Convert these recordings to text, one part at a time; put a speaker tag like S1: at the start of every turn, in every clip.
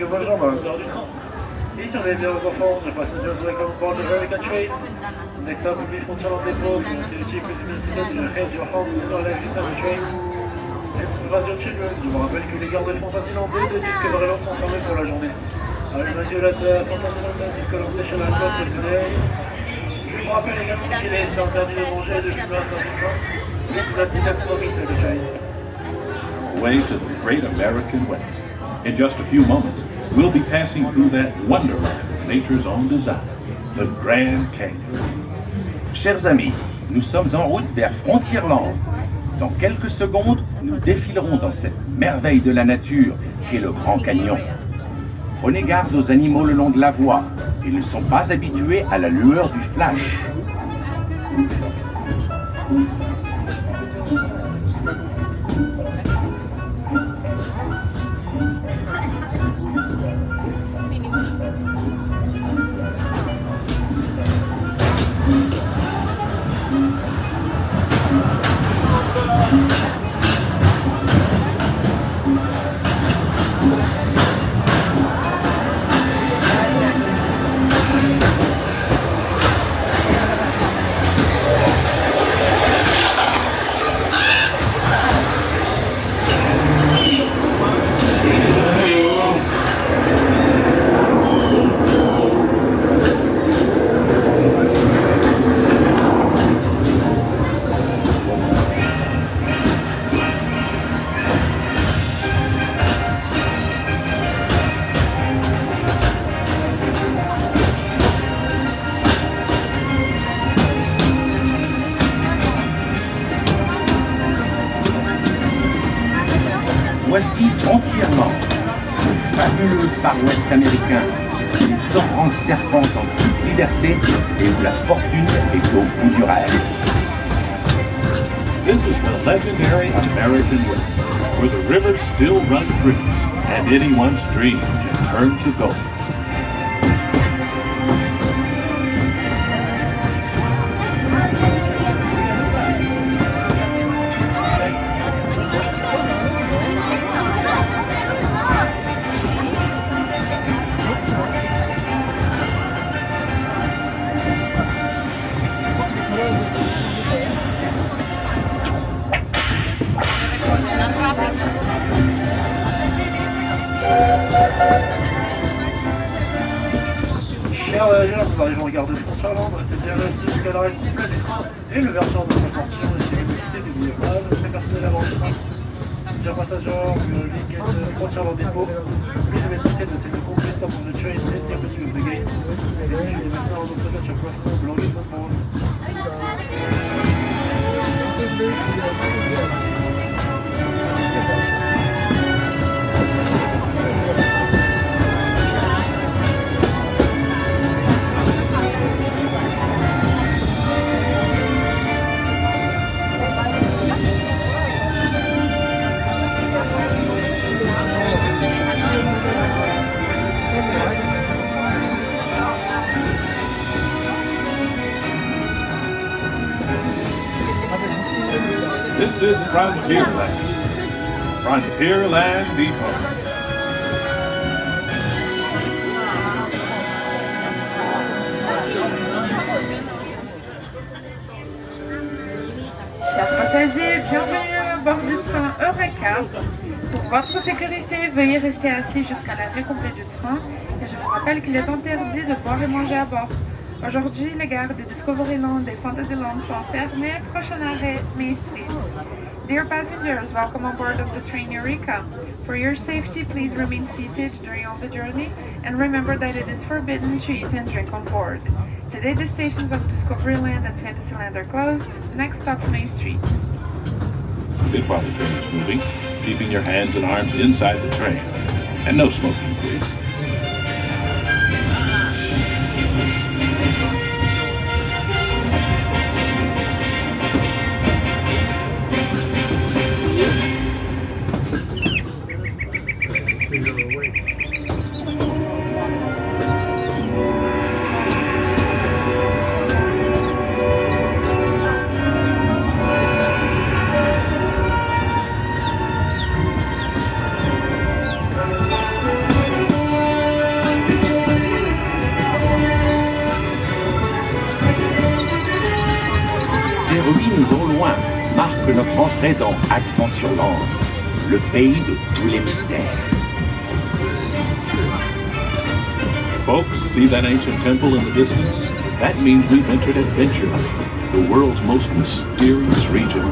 S1: quelques bonnes jambes à l'intérieur du train. Et si on est bien aux enfants, the passengers welcome aboard the American train. Next up will be Frontierland Depot. The chief is administrated to head your home to the left of the train. And radio children, je vous rappelle que les gardes font facilement 2 disques de relance sont fermés pour la journée. Monsieur Latter, Frontierland Discolor Station at Club for today. Je vous rappelle également qu'il est interdit de manger et de fumer à saint train. This is the next moment of the train.
S2: Way to the great American West. In just a few moments, we'll be passing through that wonderland of nature's own design, the Grand Canyon.
S3: Chers amis, nous sommes en route vers Frontierland. Dans quelques secondes, nous défilerons dans cette merveille de la nature qu'est le Grand Canyon. Prenez garde aux animaux le long de la voie. Ils ne sont pas habitués à la lueur du flash. Voici Frontierland, le fabuleux Far West américain, une torrente serpente en toute liberté et où la fortune est au bout du rail.
S2: This is the legendary American West, where the rivers still run free and anyone's dream can turn to gold.
S1: Chers voyageurs, nous arrivons en gare de Frontierland, restez bien restés jusqu'à l'arrêt complet du train et le versant de notre sortie, on essaie de visiter des boulevards, très personnel avant le train. Dear passengers, we are leaving at Frontierland Depot. Please investigate the complete stop of the train and the opening of the gate. Vérifiez maintenant notre match à personal belongings on board.
S2: This is Frontierland. Frontierland Depot.
S4: Chers passagers, bienvenue à bord du train Eureka. Pour votre sécurité, veuillez rester assis jusqu'à l'arrêt complet du train et je vous rappelle qu'il est interdit de boire et manger à bord. Aujourd'hui, les gares de Discoveryland et Fantasyland sont fermées. Prochain arrêt, Main Street. Dear passengers, welcome on board of the train Eureka. For your safety, please remain seated during all the journey and remember that it is forbidden to eat and drink on board. Today, the stations of Discoveryland and Fantasyland are closed. Next stop, Main Street.
S2: Sit while the train is moving, keeping your hands and arms inside the train. And no smoking, please.
S3: loin marque notre entrée dans Frontierland, le pays de tous les mystères.
S2: Folks, see that ancient temple in the distance? That means we've entered Adventureland, the world's most mysterious region.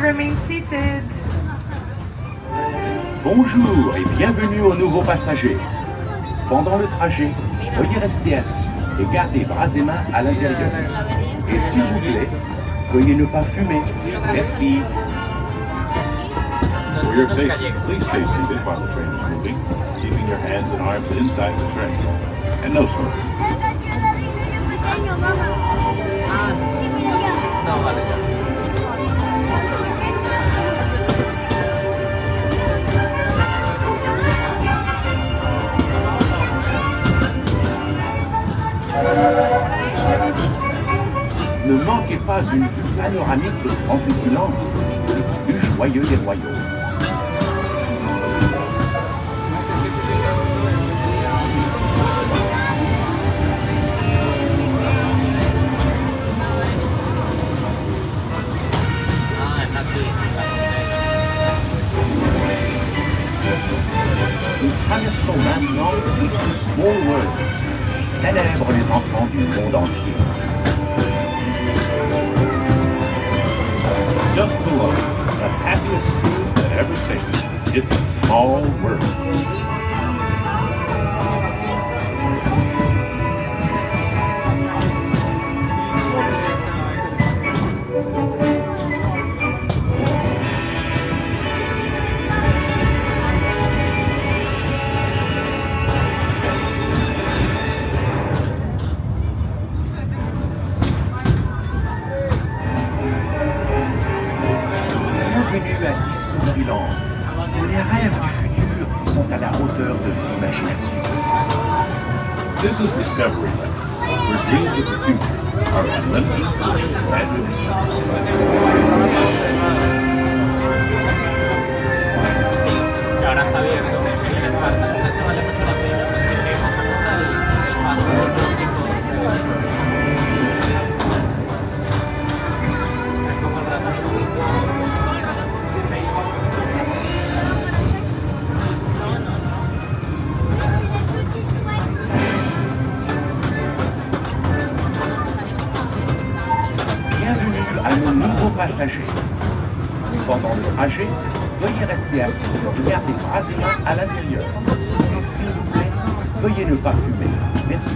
S4: Remain seated.
S3: Bonjour et bienvenue aux nouveaux passagers. Pendant le trajet, veuillez rester assis et garder bras et mains à l'intérieur. Et s'il vous plaît, veuillez ne pas fumer. Merci.
S2: For your safety, please stay seated while the train is moving, keeping your hands and arms inside the train. And no smoking.
S5: No, vale.
S3: Ne manquez pas une vue panoramique de Frontierland, le plus joyeux des royaumes. Nous traversons maintenant ce Small World qui célèbre les enfants du monde entier.
S2: Just below, the happiest cruise that ever sailed. It's a small world.
S3: Bienvenue à Disneyland, où les rêves du futur sont à la hauteur de l'imagination.
S2: This is Discoveryland, where dreams of the future are as limitless as your
S5: Que ahora está abierto, en el parque, entonces vale mucho la pena que dejemos el paso de todo tipo de
S3: Bienvenue à nos nouveaux passagers. Pendant le trajet, veuillez rester assis et garder bras et mains à l'intérieur. Et s'il vous plaît, veuillez ne pas fumer. Merci.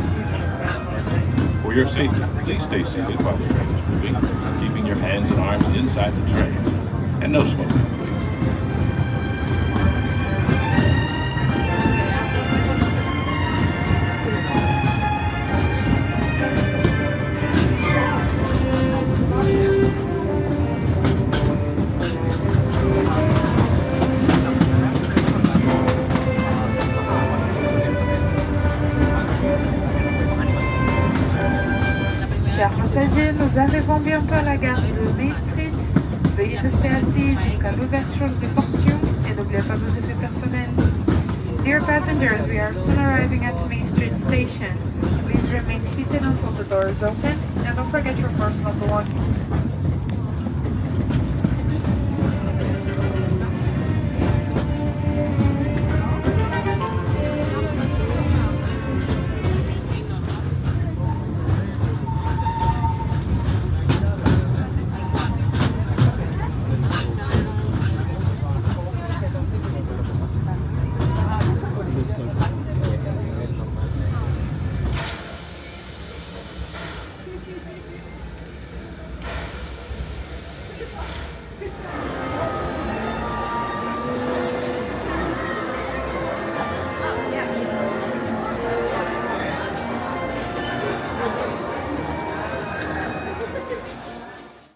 S2: For your safety, please stay seated while the train is moving, keeping your hands and arms inside the train. And no smoking.
S4: bientôt à la gare de Main Street. Veuillez rester assis jusqu'à l'ouverture des portions et n'oubliez pas vos effets personnels. Dear passengers, we are soon arriving at Main Street Station. Please remain seated until the door is open and don't forget your personal belongings.